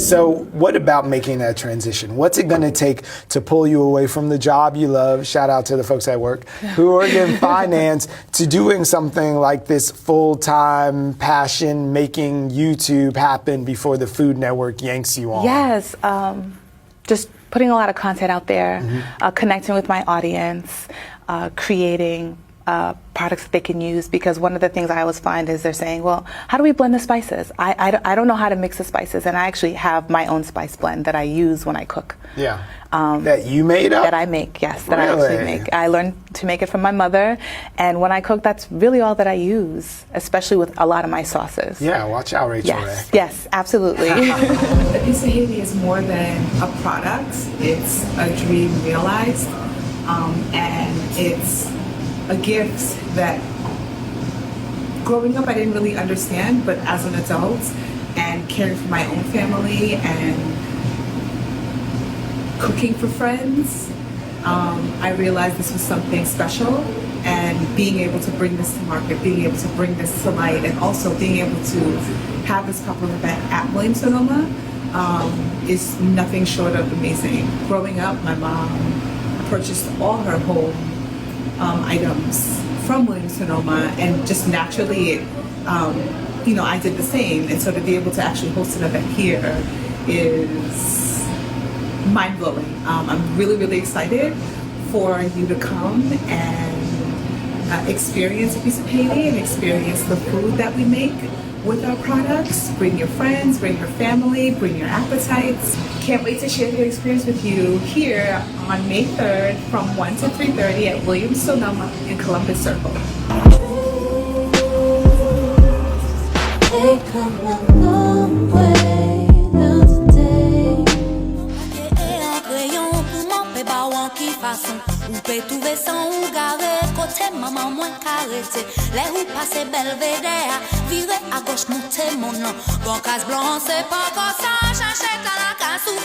So what about making that transition? What's it going to take to pull you away from the job you love, shout out to the folks at work, who are in finance, to doing something like this full-time passion, making YouTube happen before the Food Network yanks you on? Yes, just putting a lot of content out there, connecting with my audience, creating products that they can use, because one of the things I always find is they're saying, well, how do we blend the spices? I don't know how to mix the spices, and I actually have my own spice blend that I use when I cook. Yeah. That you made up? That I make, yes, that Really? I actually make. I learned to make it from my mother, and when I cook, that's really all that I use, especially with a lot of my sauces. Yeah, watch out, Rachel. Yes, yes, absolutely. Epis of Haiti is more than a product. It's a dream realized, and it's a gift that growing up I didn't really understand, but as an adult and caring for my own family and cooking for friends, I realized this was something special, and being able to bring this to market, being able to bring this to light, and also being able to have this popular event at Williams-Sonoma is nothing short of amazing. Growing up, my mom purchased all her home items from Williams-Sonoma, and just naturally, you know, I did the same. And so to be able to actually host an event here is mind-blowing. I'm really, really excited for you to come and experience Epis of Haiti and experience the food that we make with our products. Bring your friends, bring your family, bring your appetites. Can't wait to share the experience with you here on May 3rd from 1 to 3:30 at Williams-Sonoma in Columbus Circle. Ou peut trouver sans ou garer, côté maman moins caressé. Les roues passent belvédère, virer à gauche, monter mon nom. Bon casse blanc, c'est pas comme ça, chercher à la casse ou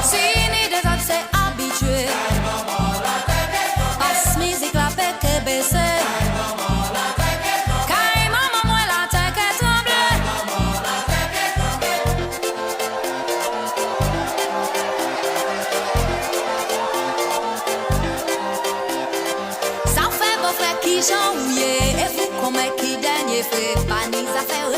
si ni des autres c'est habitué, passe musique la paix que baissé. Qui j'en oublié, et vous comme qui dernier fait, pas ni affaire